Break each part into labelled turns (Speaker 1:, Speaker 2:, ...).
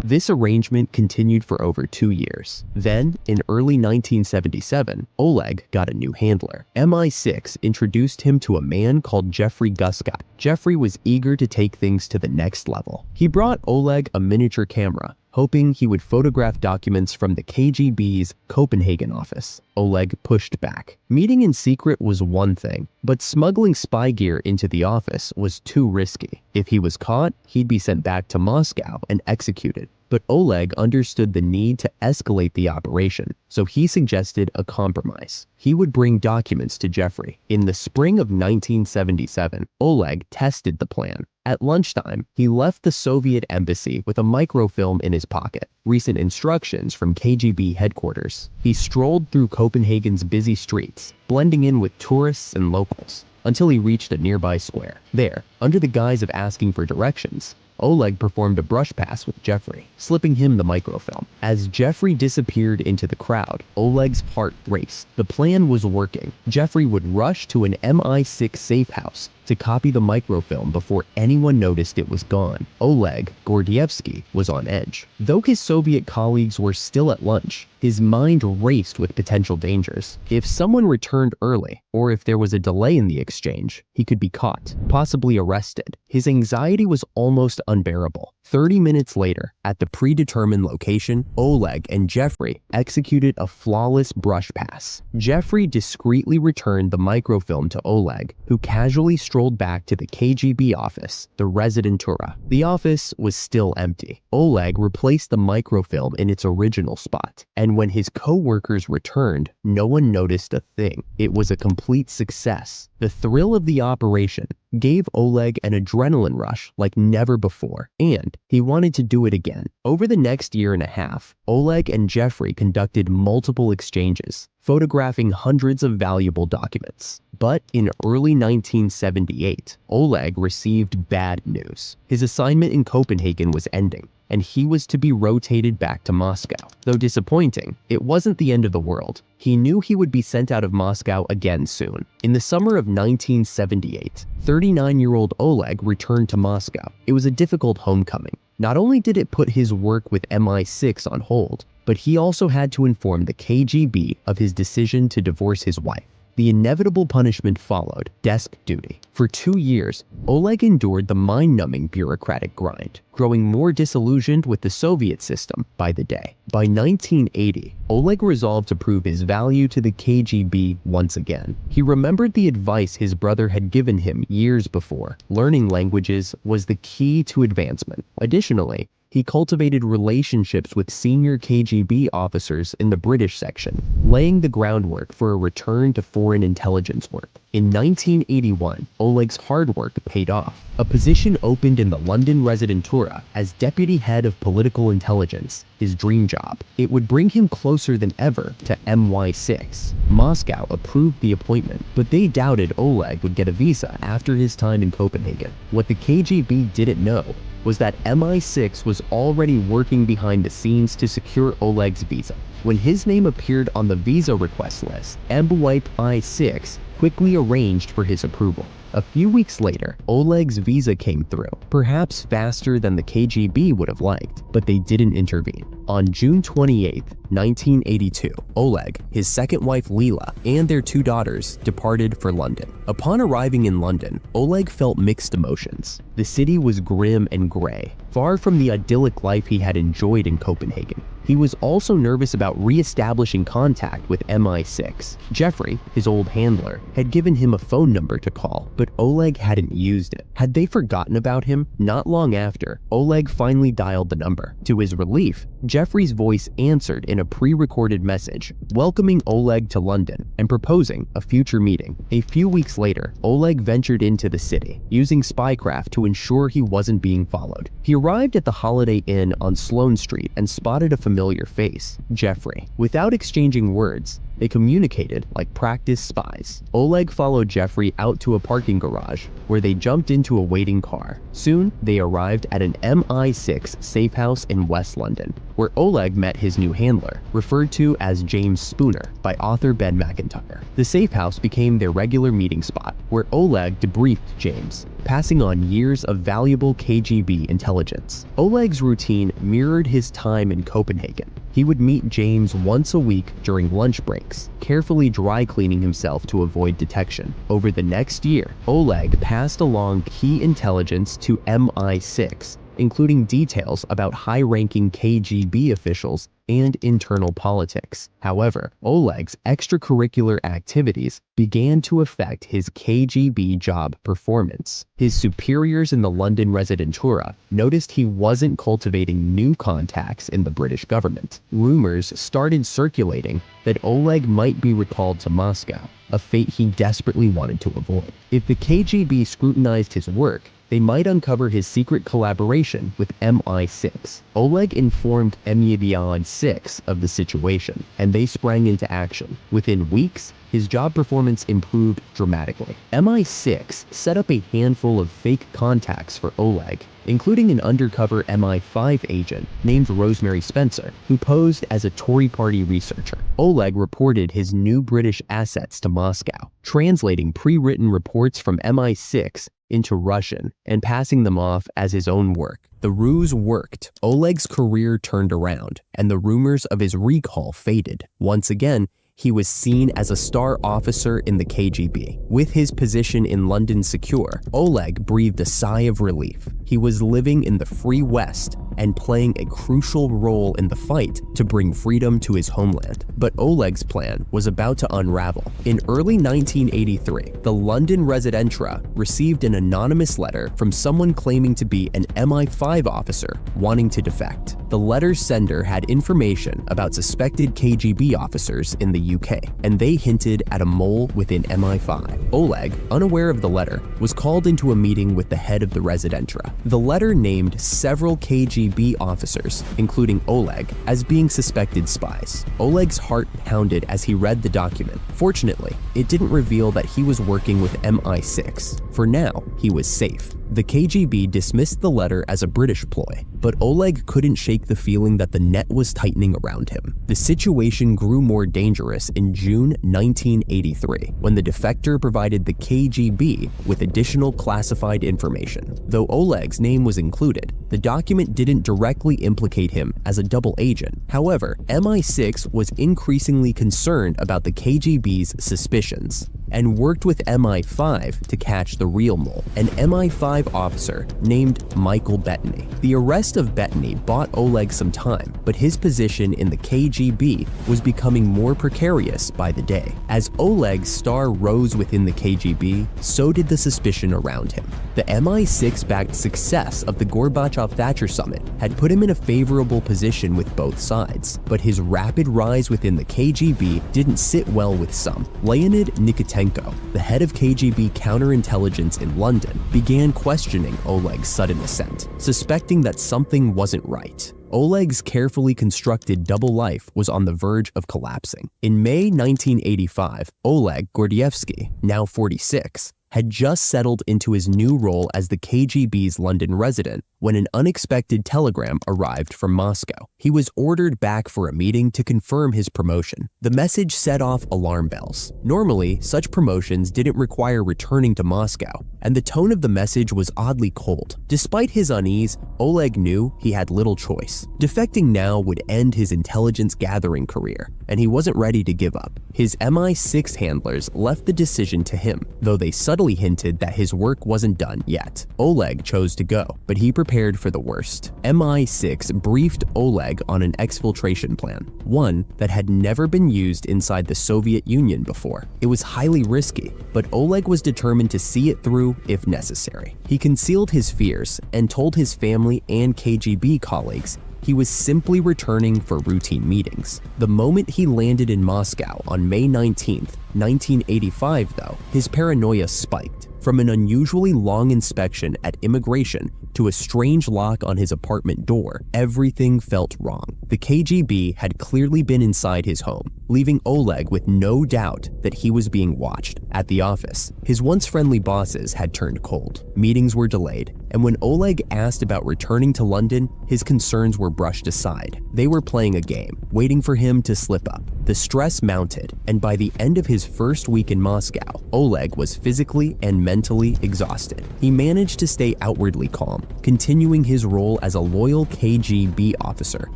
Speaker 1: This arrangement continued for over 2 years. Then, in early 1977, Oleg got a new handler. MI6 introduced him to a man called Jeffrey Guscott. Jeffrey was eager to take things to the next level. He brought Oleg a miniature camera, hoping he would photograph documents from the KGB's Copenhagen office. Oleg pushed back. Meeting in secret was one thing, but smuggling spy gear into the office was too risky. If he was caught, he'd be sent back to Moscow and executed. But Oleg understood the need to escalate the operation, so he suggested a compromise. He would bring documents to Jeffrey. In the spring of 1977, Oleg tested the plan. At lunchtime, he left the Soviet embassy with a microfilm in his pocket, recent instructions from KGB headquarters. He strolled through Copenhagen's busy streets, blending in with tourists and locals, until he reached a nearby square. There, under the guise of asking for directions, Oleg performed a brush pass with Jeffrey, slipping him the microfilm. As Jeffrey disappeared into the crowd, Oleg's heart raced. The plan was working. Jeffrey would rush to an MI6 safe house to copy the microfilm before anyone noticed it was gone. Oleg Gordievsky was on edge. Though his Soviet colleagues were still at lunch, his mind raced with potential dangers. If someone returned early, or if there was a delay in the exchange, he could be caught, possibly arrested. His anxiety was almost unbearable. 30 minutes later, at the predetermined location, Oleg and Jeffrey executed a flawless brush pass. Jeffrey discreetly returned the microfilm to Oleg, who casually strolled back to the KGB office, the Residentura. The office was still empty. Oleg replaced the microfilm in its original spot, and when his co-workers returned, no one noticed a thing. It was a complete success. The thrill of the operation gave Oleg an adrenaline rush like never before, and he wanted to do it again. Over the next year and a half, Oleg and Jeffrey conducted multiple exchanges, photographing hundreds of valuable documents. But in early 1978, Oleg received bad news. His assignment in Copenhagen was ending, and he was to be rotated back to Moscow. Though disappointing, it wasn't the end of the world. He knew he would be sent out of Moscow again soon. In the summer of 1978, 39-year-old Oleg returned to Moscow. It was a difficult homecoming. Not only did it put his work with MI6 on hold, but he also had to inform the KGB of his decision to divorce his wife. The inevitable punishment followed: desk duty. For 2 years, Oleg endured the mind-numbing bureaucratic grind, growing more disillusioned with the Soviet system by the day. By 1980, Oleg resolved to prove his value to the KGB once again. He remembered the advice his brother had given him years before. Learning languages was the key to advancement. Additionally, he cultivated relationships with senior KGB officers in the British section, laying the groundwork for a return to foreign intelligence work. In 1981, Oleg's hard work paid off. A position opened in the London Residentura as deputy head of political intelligence, his dream job. It would bring him closer than ever to MI6. Moscow approved the appointment, but they doubted Oleg would get a visa after his time in Copenhagen. What the KGB didn't know was that MI6 was already working behind the scenes to secure Oleg's visa. When his name appeared on the visa request list, MI6 quickly arranged for his approval. A few weeks later, Oleg's visa came through, perhaps faster than the KGB would have liked, but they didn't intervene. On June 28, 1982, Oleg, his second wife Leela, and their 2 daughters departed for London. Upon arriving in London, Oleg felt mixed emotions. The city was grim and gray, far from the idyllic life he had enjoyed in Copenhagen. He was also nervous about re-establishing contact with MI6. Jeffrey, his old handler, had given him a phone number to call, but Oleg hadn't used it. Had they forgotten about him? Not long after, Oleg finally dialed the number. To his relief, Jeffrey's voice answered in a pre-recorded message, welcoming Oleg to London and proposing a future meeting. A few weeks later, Oleg ventured into the city, using spycraft to ensure he wasn't being followed. He arrived at the Holiday Inn on Sloane Street and spotted a familiar face, Jeffrey. Without exchanging words, They communicated like practice spies. Oleg followed Jeffrey out to a parking garage where they jumped into a waiting car. Soon, they arrived at an MI6 safe house in West London, where Oleg met his new handler, referred to as James Spooner by author Ben McIntyre. The safe house became their regular meeting spot, where Oleg debriefed James, passing on years of valuable KGB intelligence. Oleg's routine mirrored his time in Copenhagen. He would meet James once a week during lunch breaks, carefully dry cleaning himself to avoid detection. Over the next year, Oleg passed along key intelligence to MI6, including details about high-ranking KGB officials and internal politics. However, Oleg's extracurricular activities began to affect his KGB job performance. His superiors in the London Residentura noticed he wasn't cultivating new contacts in the British government. Rumors started circulating that Oleg might be recalled to Moscow, a fate he desperately wanted to avoid. If the KGB scrutinized his work, they might uncover his secret collaboration with MI6. Oleg informed MI6 of the situation, and they sprang into action. Within weeks, his job performance improved dramatically. MI6 set up a handful of fake contacts for Oleg, including an undercover MI5 agent named Rosemary Spencer, who posed as a Tory party researcher. Oleg reported his new British assets to Moscow, translating pre-written reports from MI6 into Russian and passing them off as his own work. The ruse worked. Oleg's career turned around, and the rumors of his recall faded. Once again, he was seen as a star officer in the KGB. With his position in London secure, Oleg breathed a sigh of relief. He was living in the free West and playing a crucial role in the fight to bring freedom to his homeland. But Oleg's plan was about to unravel. In early 1983, the London Residentura received an anonymous letter from someone claiming to be an MI5 officer wanting to defect. The letter's sender had information about suspected KGB officers in the UK, and they hinted at a mole within MI5. Oleg, unaware of the letter, was called into a meeting with the head of the Residentura. The letter named several KGB officers, including Oleg, as being suspected spies. Oleg's heart pounded as he read the document. Fortunately, it didn't reveal that he was working with MI6. For now, he was safe. The KGB dismissed the letter as a British ploy, but Oleg couldn't shake the feeling that the net was tightening around him. The situation grew more dangerous in June 1983, when the defector provided the KGB with additional classified information. Though Oleg's name was included, the document didn't directly implicate him as a double agent. However, MI6 was increasingly concerned about the KGB's suspicions and worked with MI5 to catch the real mole, an MI5 officer named Michael Bettany. The arrest of Bettany bought Oleg some time, but his position in the KGB was becoming more precarious by the day. As Oleg's star rose within the KGB, so did the suspicion around him. The MI6-backed success of the Gorbachev-Thatcher summit had put him in a favorable position with both sides, but his rapid rise within the KGB didn't sit well with some. Leonid Nikitenko, the head of KGB counterintelligence in London, began questioning Oleg's sudden ascent, suspecting that something wasn't right. Oleg's carefully constructed double life was on the verge of collapsing. In May 1985, Oleg Gordievsky, now 46, had just settled into his new role as the KGB's London resident when an unexpected telegram arrived from Moscow. He was ordered back for a meeting to confirm his promotion. The message set off alarm bells. Normally, such promotions didn't require returning to Moscow, and the tone of the message was oddly cold. Despite his unease, Oleg knew he had little choice. Defecting now would end his intelligence gathering career, and he wasn't ready to give up. His MI6 handlers left the decision to him, though they subtly hinted that his work wasn't done yet. Oleg chose to go, but he prepared for the worst. MI6 briefed Oleg on an exfiltration plan, one that had never been used inside the Soviet Union before. It was highly risky, but Oleg was determined to see it through if necessary. He concealed his fears and told his family and KGB colleagues he was simply returning for routine meetings. The moment he landed in Moscow on May 19th, 1985, though, his paranoia spiked. From an unusually long inspection at immigration to a strange lock on his apartment door, everything felt wrong. The KGB had clearly been inside his home, leaving Oleg with no doubt that he was being watched. At the office, his once friendly bosses had turned cold. Meetings were delayed, and when Oleg asked about returning to London, his concerns were brushed aside. They were playing a game, waiting for him to slip up. The stress mounted, and by the end of his first week in Moscow, Oleg was physically and mentally exhausted. He managed to stay outwardly calm, continuing his role as a loyal KGB officer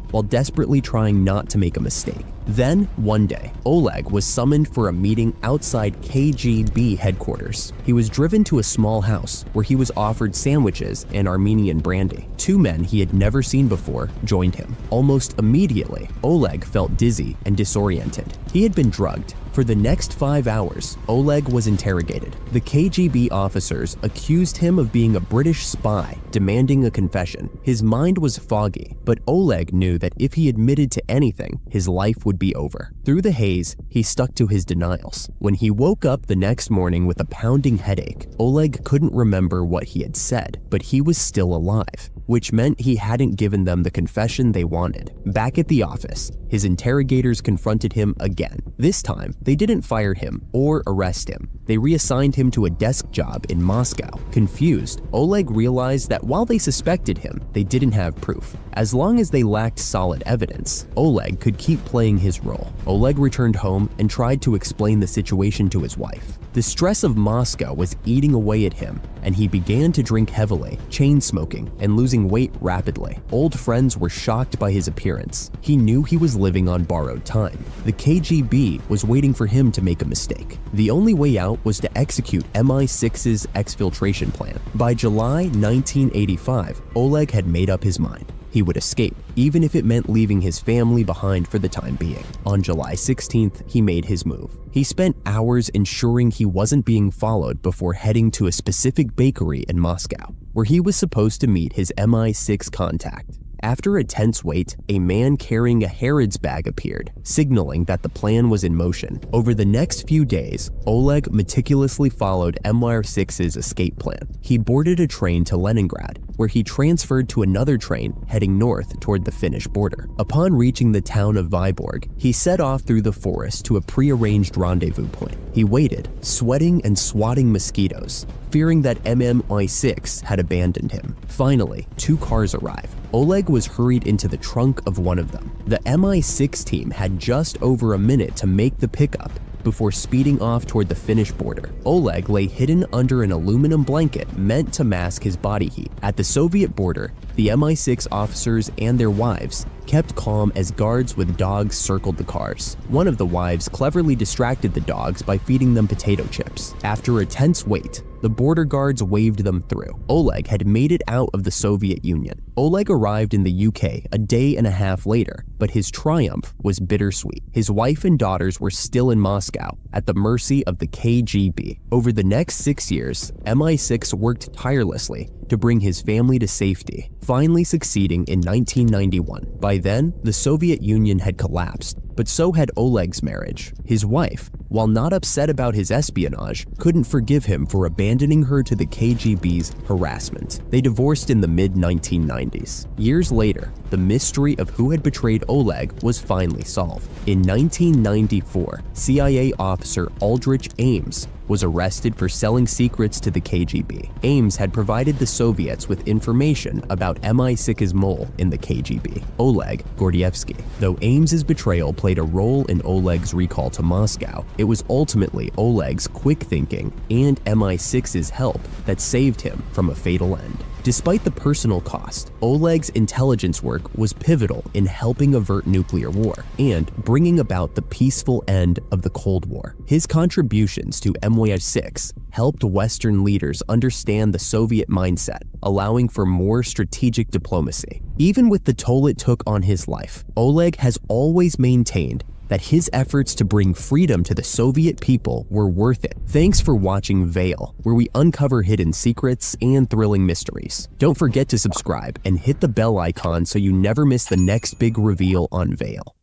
Speaker 1: while desperately trying not to make a mistake. Then, one day, Oleg was summoned for a meeting outside KGB headquarters. He was driven to a small house where he was offered sandwiches and Armenian brandy. Two men he had never seen before joined him. Almost immediately, Oleg felt dizzy and disoriented. He had been drugged. For the next 5 hours, Oleg was interrogated. The KGB officers accused him of being a British spy, demanding a confession. His mind was foggy, but Oleg knew that if he admitted to anything, his life would be over. Through the haze, he stuck to his denials. When he woke up the next morning with a pounding headache, Oleg couldn't remember what he had said, but he was still alive, which meant he hadn't given them the confession they wanted. Back at the office, his interrogators confronted him again. This time, they didn't fire him or arrest him. They reassigned him to a desk job in Moscow. Confused, Oleg realized that while they suspected him, they didn't have proof. As long as they lacked solid evidence, Oleg could keep playing his role. Oleg returned home and tried to explain the situation to his wife. The stress of Moscow was eating away at him, and he began to drink heavily, chain smoking, and losing weight rapidly. Old friends were shocked by his appearance. He knew he was living on borrowed time. The KGB was waiting for him to make a mistake. The only way out was to execute MI6's exfiltration plan. By July 1985, Oleg had made up his mind. He would escape, even if it meant leaving his family behind for the time being. On July 16th, he made his move. He spent hours ensuring he wasn't being followed before heading to a specific bakery in Moscow, where he was supposed to meet his MI6 contact. After a tense wait, a man carrying a Harrods bag appeared, signaling that the plan was in motion. Over the next few days, Oleg meticulously followed MI6's escape plan. He boarded a train to Leningrad, where he transferred to another train heading north toward the Finnish border. Upon reaching the town of Vyborg, he set off through the forest to a prearranged rendezvous point. He waited, sweating and swatting mosquitoes, fearing that MI6 had abandoned him. Finally, 2 cars arrived. Oleg was hurried into the trunk of one of them. The MI6 team had just over a minute to make the pickup before speeding off toward the Finnish border. Oleg lay hidden under an aluminum blanket meant to mask his body heat. At the Soviet border, the MI6 officers and their wives kept calm as guards with dogs circled the cars. One of the wives cleverly distracted the dogs by feeding them potato chips. After a tense wait, the border guards waved them through. Oleg had made it out of the Soviet Union. Oleg arrived in the UK a day and a half later, but his triumph was bittersweet. His wife and daughters were still in Moscow, at the mercy of the KGB. Over the next 6 years, MI6 worked tirelessly to bring his family to safety, finally succeeding in 1991. By then, the Soviet Union had collapsed, but so had Oleg's marriage. His wife, while not upset about his espionage, couldn't forgive him for abandoning her to the KGB's harassment. They divorced in the mid-1990s. Years later, the mystery of who had betrayed Oleg was finally solved. In 1994, CIA officer Aldrich Ames was arrested for selling secrets to the KGB. Ames had provided the Soviets with information about MI6's mole in the KGB, Oleg Gordievsky. Though Ames's betrayal played a role in Oleg's recall to Moscow, it was ultimately Oleg's quick thinking and MI6's help that saved him from a fatal end. Despite the personal cost, Oleg's intelligence work was pivotal in helping avert nuclear war and bringing about the peaceful end of the Cold War. His contributions to MI6 helped Western leaders understand the Soviet mindset, allowing for more strategic diplomacy. Even with the toll it took on his life, Oleg has always maintained that his efforts to bring freedom to the Soviet people were worth it. Thanks for watching Veil, where we uncover hidden secrets and thrilling mysteries. Don't forget to subscribe and hit the bell icon so you never miss the next big reveal on Veil.